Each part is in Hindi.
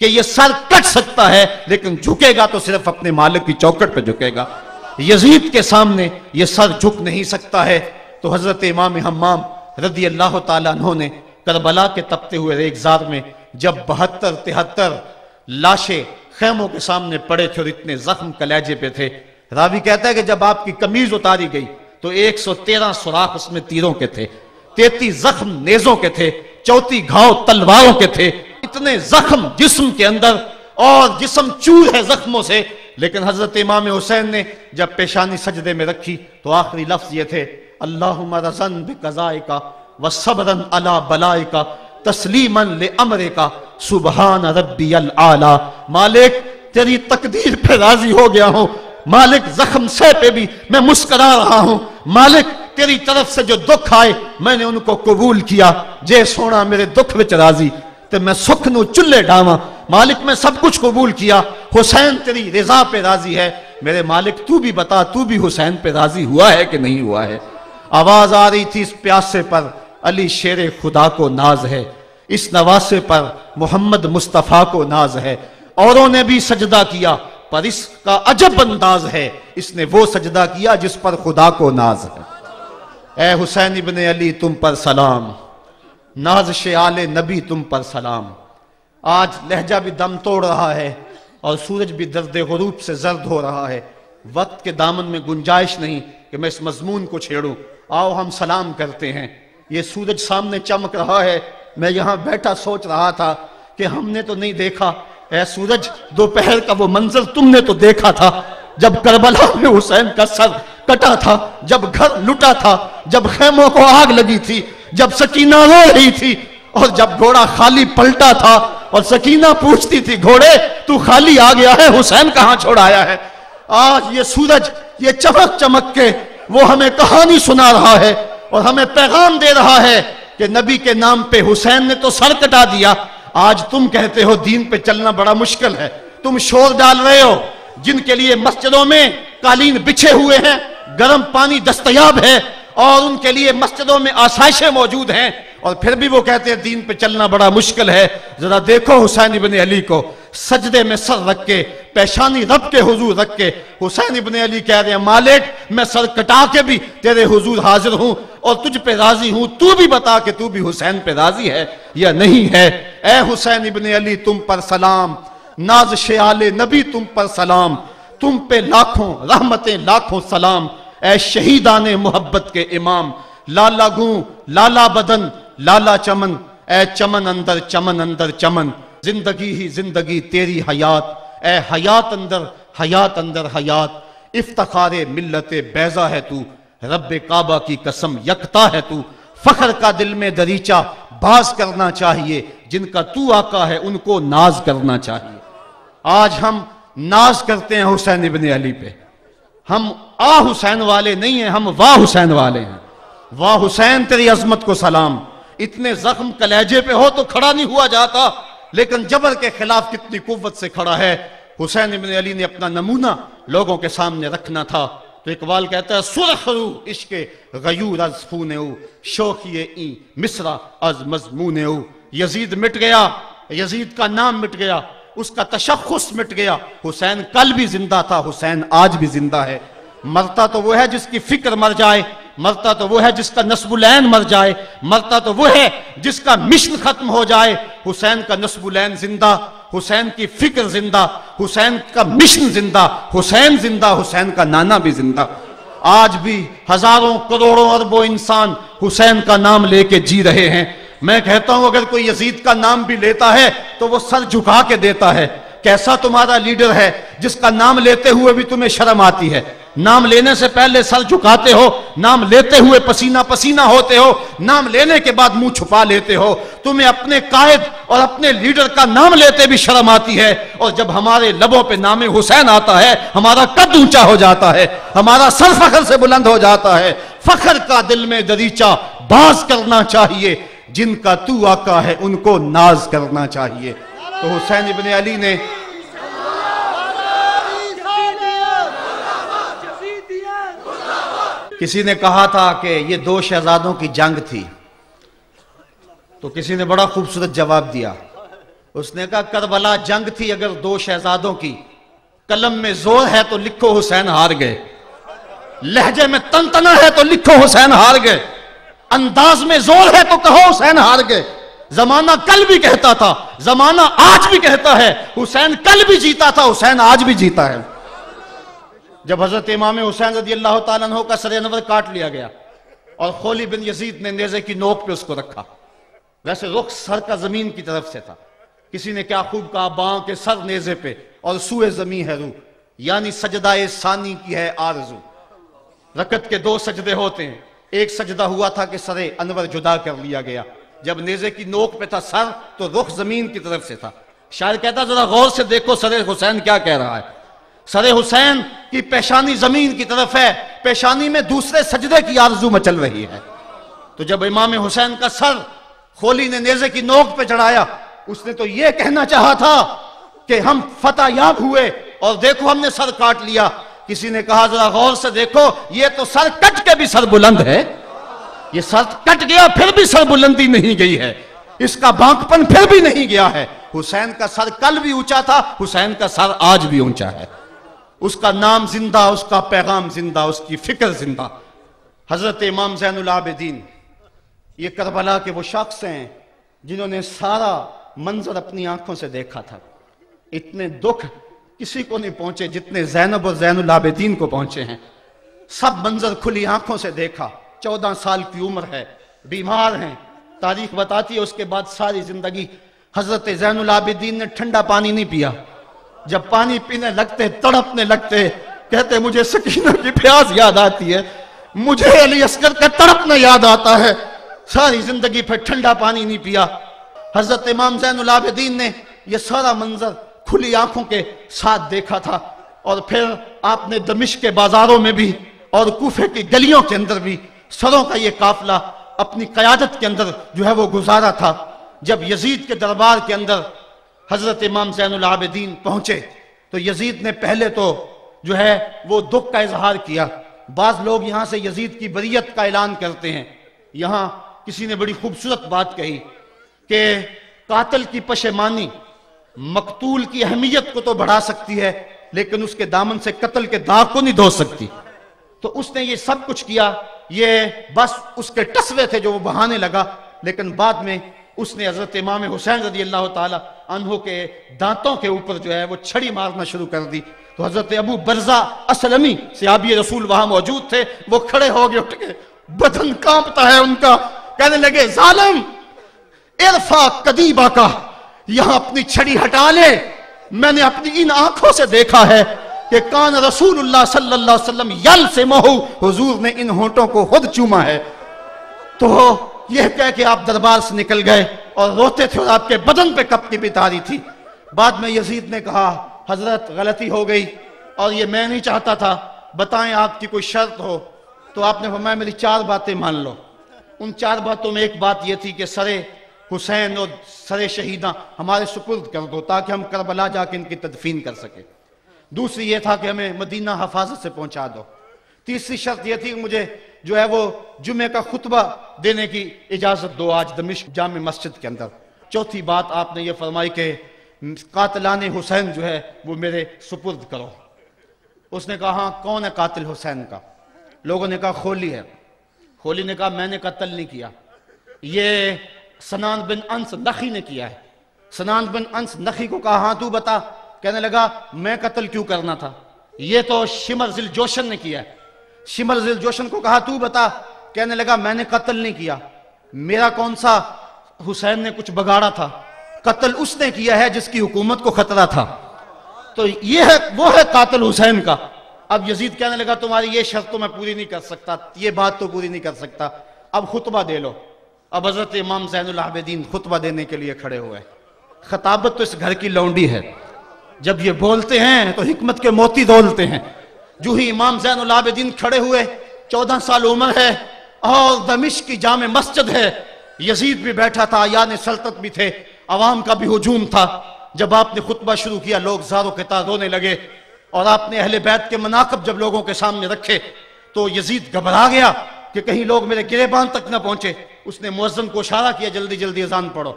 कि ये सर कट सकता है, लेकिन झुकेगा तो सिर्फ अपने मालिक की चौखट पे झुकेगा। यजीद के सामने ये सर झुक नहीं सकता है। तो हजरत इमाम हम्माम रदी अल्लाह ताला अन्हु ने करबला के तपते हुए रेगजार में जब 72-73 लाशें खेमों के सामने पड़े थे और इतने जख्म कलेजे पे थे, रावी कहता है कि जब आपकी कमीज उतारी गई तो 113 सुराख उसमें तीरों के थे, 33 जख्म नेजों के थे, 34 घाव तलवारों के थे। इतने जख्म जिस्म के अंदर और जिस्म चूर है जख्मों से। लेकिन हजरत इमाम हुसैन ने जब पेशानी सजदे में रखी तो आखिरी लफ्ज ये थे, अल्लाहुम्मा रज़न बिक़ज़ाइका व सब्रन अला बलाइका तस्लीमन ले अमरिका सुबहान रब्बियल आला। मालिक तेरी तकदीर पे राजी हो गया हूं। मालिक जख्म से पे भी मैं मुस्कुरा रहा हूं। मालिक तेरी तरफ से जो दुख आए मैंने उनको कबूल किया। जे सोना मेरे दुख विच राजी ते मैं सुख नू चुल्ले डावा। मालिक मैं सब कुछ कबूल किया। हुसैन तेरी रिजा पे राजी है। मेरे मालिक तू भी बता, तू भी हुसैन पे राजी हुआ है कि नहीं हुआ है। आवाज आ रही थी, इस प्यासे पर अली शेरे खुदा को नाज है, इस नवासे पर मोहम्मद मुस्तफ़ा को नाज है। औरों ने भी सजदा किया पर इसका अजब अंदाज है, इसने वो सजदा किया जिस पर खुदा को नाज है। ए हुसैन इब्ने अली तुम पर सलाम, नाज़ आले नबी तुम पर सलाम। आज लहजा भी दम तोड़ रहा है और सूरज भी दर्द गुरूब से जर्द हो रहा है। वक्त के दामन में गुंजाइश नहीं कि मैं इस मजमून को छेड़ूं। आओ हम सलाम करते हैं। ये सूरज सामने चमक रहा है। मैं यहां बैठा सोच रहा था कि हमने तो नहीं देखा, ऐ सूरज दोपहर का वो मंजर तुमने तो देखा था, जब करबला में हुसैन का सर कटा था, जब घर लुटा था, जब खेमों को आग लगी थी, जब सकीना रो रही थी और जब घोड़ा खाली पलटा था और सकीना पूछती थी, घोड़े तू खाली आ गया है, हुसैन कहां छोड़ आया है। आज ये सूरज ये चमक चमक के वो हमें कहानी सुना रहा है और हमें पैगाम दे रहा है कि नबी के नाम पे हुसैन ने तो सर कटा दिया। आज तुम कहते हो दीन पे चलना बड़ा मुश्किल है। तुम शोर डाल रहे हो। जिनके लिए मस्जिदों में कालीन बिछे हुए हैं, गर्म पानी दस्तयाब है और उनके लिए मस्जिदों में आसाइशें मौजूद हैं, और फिर भी वो कहते हैं दीन पे चलना बड़ा मुश्किल है। जरा देखो हुसैन इब्ने अली को, सजदे में सर रख के, पेशानी रब के हुजूर रख के हुसैन इब्ने अली कह रहे हैं, मालिक मैं सर कटा के भी तेरे हुजूर हाजिर हूं और तुझ पे राजी हूं। तू भी बता कि तू भी हुसैन पे राजी है या नहीं है। ए हुसैन इब्ने अली तुम पर सलाम, नाज़ आले नबी तुम पर सलाम, तुम पे लाखों रहमतें लाखों सलाम। ए शहीदाने मोहब्बत के इमाम, लाला गूं लाला बदन लाला चमन, ए चमन अंदर चमन, जिंदगी ही जिंदगी तेरी हयात, ए हयात अंदर हयात, इफ्तिखारे मिल्लते बैजा है तू, रब्बे काबा की कसम यकता है तू। फख्र का दिल में दरीचा बाज करना चाहिए, जिनका तू आका है उनको नाज करना चाहिए। आज हम नाज करते हैं हुसैन इब्ने अली पे। हम आ हुसैन वाले नहीं हैं, हम वाह हुसैन वाले हैं। वाह हुसैन तेरी अजमत को सलाम। इतने जख्म कलेजे पे हो तो खड़ा नहीं हुआ जाता, लेकिन जबर के खिलाफ कितनी कुव्वत से खड़ा है। हुसैन इब्ने अली ने अपना नमूना लोगों के सामने रखना था। तो इकबाल कहता है, सुरखरू इश्के गयूर अज खूने शोखिए ई मिसरा अज मजमूने। यजीद मिट गया, यजीद का नाम मिट गया, उसका तशख्खुस मिट गया। हुसैन कल भी जिंदा था, हुसैन आज भी जिंदा है। मरता तो वो है जिसकी फिक्र मर जाए, मरता तो वो है जिसका नस्बुलैन मर जाए, मरता तो वो है जिसका मिशन खत्म हो जाए। हुसैन का नस्बुलैन जिंदा, हुसैन की फिक्र जिंदा, हुसैन का मिशन जिंदा, हुसैन जिंदा, हुसैन का नाना भी जिंदा। आज भी हजारों करोड़ों अरबों इंसान हुसैन का नाम लेके जी रहे हैं। मैं कहता हूं अगर कोई यजीद का नाम भी लेता है तो वो सर झुका के देता है। कैसा तुम्हारा लीडर है जिसका नाम लेते हुए भी तुम्हें शर्म आती है। नाम लेने से पहले सर झुकाते हो, नाम लेते हुए पसीना पसीना होते हो, नाम लेने के बाद मुंह छुपा लेते हो। तुम्हें अपने कायद और अपने लीडर का नाम लेते भी शर्म आती है, और जब हमारे लबों पे नाम हुसैन आता है हमारा कद ऊंचा हो जाता है, हमारा सर फख्र से बुलंद हो जाता है। फख्र का दिल में दरीचा बाज करना चाहिए, जिनका तू आका है उनको नाज करना चाहिए। तो हुसैन इब्ने अली ने किसी ने कहा था कि ये दो शहजादों की जंग थी, तो किसी ने बड़ा खूबसूरत जवाब दिया, उसने कहा करबला जंग थी अगर दो शहजादों की, कलम में जोर है तो लिखो हुसैन हार गए, लहजे में तनतना है तो लिखो हुसैन हार गए, अंदाज में जोर है तो कहो हुसैन हार गए। जमाना कल भी कहता था, जमाना आज भी कहता है, हुसैन कल भी जीता था, हुसैन आज भी जीता है। जब हजरत इमाम हुसैन रज़ी अल्लाह तआला अन्हु का सर अनवर काट लिया गया और खोली बिन यजीद ने नेज़े की नोक पे उसको रखा, वैसे रुख सर का जमीन की तरफ से था, किसी ने क्या खूब कहा, बांव के सर नेज़े पे और सुए जमी है रूह, यानी सजदा सानी की है आरजू। रकत के दो सजदे होते हैं, एक सजदा हुआ था कि सरे अनवर जुदा कर लिया गया, जब नेज़े की नोक पे था सर तो रुख जमीन की तरफ से था। शायर कहता जरा गौर से देखो सरे हुसैन क्या कह रहा है, सरे हुसैन की पेशानी जमीन की तरफ है, पेशानी में दूसरे सजदे की आरजू मचल रही है। तो जब इमाम हुसैन का सर खोली ने नेज़े की नोक पे चढ़ाया, उसने तो यह कहना चाहा था कि हम फतह याब हुए और देखो हमने सर काट लिया। किसी ने कहा जरा गौर से देखो, ये तो सर कट के भी सर बुलंद है, ये सर कट गया फिर भी सर बुलंदी नहीं गई है, इसका बांकपन फिर भी नहीं गया है। हुसैन का सर कल भी ऊंचा था, हुसैन का सर आज भी ऊंचा है, उसका नाम जिंदा, उसका पैगाम जिंदा, उसकी फिक्र जिंदा। हजरत इमाम ज़ैनुल आबिदीन ये करबला के वो शख्स हैं जिन्होंने सारा मंजर अपनी आंखों से देखा था। इतने दुख किसी को नहीं पहुंचे जितने ज़ैनब और ज़ैनुल आबिदीन को पहुंचे हैं। सब मंजर खुली आंखों से देखा, 14 साल की उम्र है, बीमार हैं, तारीख बताती है उसके बाद सारी जिंदगी हजरत ज़ैनुल आबिदीन ने ठंडा पानी नहीं पिया। जब पानी पीने लगते तड़पने लगते, कहते मुझे सकीना की प्यास याद आती है, मुझे अली अस्कर का तड़पना याद आता है, सारी जिंदगी फिर ठंडा पानी नहीं पिया। हजरत इमाम ज़ैनुल आबिदीन ने यह सारा मंजर खुली आंखों के साथ देखा था और फिर आपने दमिश्क के बाजारों में भी और कूफे की गलियों के अंदर भी सरों का यह काफिला अपनी क़यादत के अंदर जो है वो गुजारा था। जब यजीद के दरबार के अंदर हजरत इमाम ज़ैनुल आबिदीन पहुंचे तो यजीद ने पहले तो जो है वो दुख का इजहार किया। बाज लोग यहां से यजीद की बरियत का ऐलान करते हैं। यहां किसी ने बड़ी खूबसूरत बात कही कि कातिल की पशेमानी मकतूल की अहमियत को तो बढ़ा सकती है, लेकिन उसके दामन से कत्ल के दाग को नहीं धो सकती। तो उसने ये सब कुछ किया, ये बस उसके टसवे थे जो वो बहाने लगा, लेकिन बाद में उसने हजरत इमाम हुसैन रज़ी अल्लाह ताला अन्हु के दांतों के ऊपर जो है वो छड़ी मारना शुरू कर दी। तो हजरत अबू बरजा असलमी सहाबी रसूल वहां मौजूद थे, वो खड़े हो गए, उठ गए, बदन कांपता है उनका, कहने लगे जालिम इरफा कदीबा का, यहां अपनी छड़ी हटा ले, मैंने अपनी इन आंखों से देखा है कि कान रसूलुल्लाह सल्लल्लाहु अलैहि वसल्लम यल से महू, हुजूर ने इन होंठों को खुद चूमा है। तो यह कह के आप दरबार से निकल गए और रोते थे और आपके बदन पे कपटी भी तारी थी। बाद में यजीद ने कहा हजरत गलती हो गई और ये मैं नहीं चाहता था, बताएं आपकी कोई शर्त हो। तो आपने फरमाया मेरी 4 बातें मान लो। उन 4 बातों में एक बात यह थी कि सरे हुसैन और सरे शहीदा हमारे सुपुर्द कर दो ताकि हम करबला जाके इनकी तदफीन कर सके। दूसरी ये था कि हमें मदीना हफाजत से पहुंचा दो। तीसरी शर्त यह थी कि मुझे जो है वो जुमे का खुतबा देने की इजाजत दो आज दमिश्क जामे मस्जिद के अंदर। चौथी बात आपने ये फरमाई कि कातिलाने हुसैन जो है वो मेरे सुपुर्द करो। उसने कहा हाँ कौन है कातिल हुसैन का? लोगों ने कहा खोली है। खोली ने कहा मैंने कत्ल नहीं किया, ये सनान बिन अंस नखी ने किया है। सनान बिन अंस नखी को कहा हाँ तू बता। कहने लगा मैं कत्ल क्यों करना था, ये तो शिमर जिल जोशन ने किया है। शिमर जिल जोशन को कहा तू बता। कहने लगा मैंने कत्ल नहीं किया, मेरा कौन सा हुसैन ने कुछ बगाड़ा था, कत्ल उसने किया है जिसकी हुकूमत को खतरा था। तो ये है वो है कातिल हुसैन का। अब यजीद कहने लगा तुम्हारी ये शर्त तो मैं पूरी नहीं कर सकता, ये बात तो पूरी नहीं कर सकता, अब खुतबा दे लो। अब हजरत इमाम ज़ैनुल आबिदीन खुतबा देने के लिए खड़े हुए। खताबत तो इस घर की लौंडी है, जब ये बोलते हैं तो हिकमत के मोती दौलते हैं। जो ही इमाम ज़ैनुल आबिदीन खड़े हुए, 14 साल उम्र है और दमिश्क की जामे मस्जिद है, यजीद भी बैठा था, यानी सल्तनत भी थे, अवाम का भी हुजूम था। जब आपने खुतबा शुरू किया लोग ज़ारो के तार रोने लगे और आपने अहले बैत के मनाकब जब लोगों के सामने रखे तो यजीद घबरा गया कि कहीं लोग मेरे गिरेबान तक न पहुंचे। उसने मुअज्जिन को इशारा किया जल्दी जल्दी अजान पढ़ो।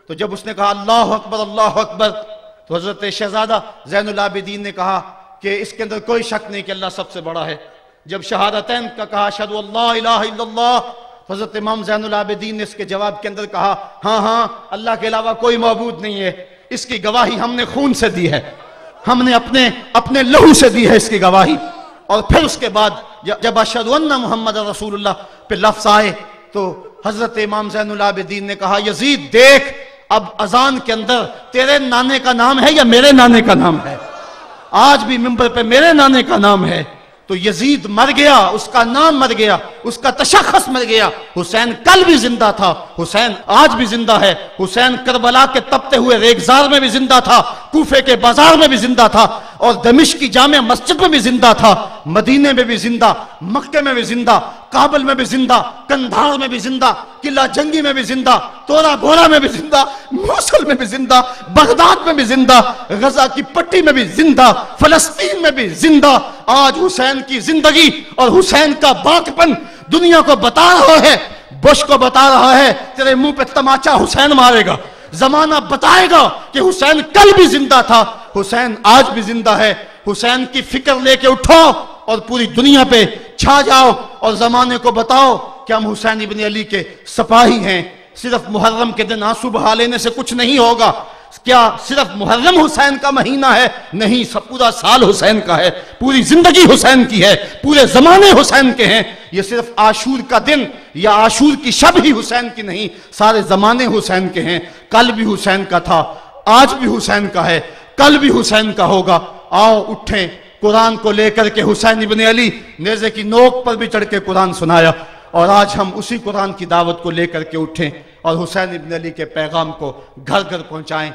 तो जब उसने कहा अल्लाह अकबर, तो हजरत शहजादा ज़ैनुल आबिदीन ने कहा कि इसके अंदर कोई शक नहीं कि अल्लाह सबसे बड़ा है। जब शहादतैन का कहा अशहदु अल्ला इलाहा इल्लल्लाह, हजरत इमाम ज़ैनुल आबिदीन ने इसके जवाब के अंदर कहा हाँ हाँ अल्लाह के अलावा कोई मौजूद नहीं है, इसकी गवाही हमने खून से दी है, हमने अपने अपने लहू से दी है इसकी गवाही। और फिर उसके बाद जब अशहदु अन्ना मुहम्मद रसूलुल्लाह पे लफ्ज़ आए तो हजरत इमाम ज़ैनुल आबिदीन ने कहा यजीद देख, अब अजान के अंदर तेरे नाने का नाम है या मेरे नाने का नाम है? आज भी मिंबर पे मेरे नाने का नाम है। तो यजीद मर गया, उसका नाम मर गया, उसका तशख्खुस मर गया। हुसैन कल भी जिंदा था, हुसैन आज भी जिंदा है। हुसैन करबला के तपते हुए रेगजार में भी जिंदा था, कूफे के बाजार में भी जिंदा था, और दमिश्क की जामे मस्जिद में भी जिंदा था, मदीने में भी जिंदा, मक्के में भी जिंदा, काबुल में भी जिंदा, कंधार में भी जिंदा, किला जंगी में भी जिंदा, तोरा बोरा में भी जिंदा, मूसल में भी जिंदा, बगदाद में भी जिंदा, गजा की पट्टी में भी जिंदा, फलस्तीन में भी जिंदा। आज हुसैन की जिंदगी और हुसैन का बाकपन दुनिया को बता रहा है, बुश को बता रहा है तेरे मुंह पे तमाचा हुसैन मारेगा। जमाना बताएगा कि हुसैन कल भी जिंदा था, हुसैन आज भी जिंदा है। हुसैन की फिक्र लेके उठो और पूरी दुनिया पे छा जाओ और जमाने को बताओ कि हम हुसैन इब्न अली के सिपाही हैं। सिर्फ मुहर्रम के दिन आंसू बहा लेने से कुछ नहीं होगा। क्या सिर्फ मुहर्रम हुसैन का महीना है? नहीं, सब पूरा साल हुसैन का है, पूरी जिंदगी हुसैन की है, पूरे जमाने हुसैन के हैं। ये सिर्फ आशूर का दिन या आशूर की शब ही हुसैन की नहीं, सारे जमाने हुसैन के हैं। कल भी हुसैन का था, आज भी हुसैन का है, कल भी हुसैन का होगा। आओ उठें, कुरान को लेकर के हुसैन इब्न अली नेज़े की नोक पर भी चढ़ के कुरान सुनाया, और आज हम उसी कुरान की दावत को लेकर के उठें और हुसैन इब्न अली के पैगाम को घर घर पहुंचाएं।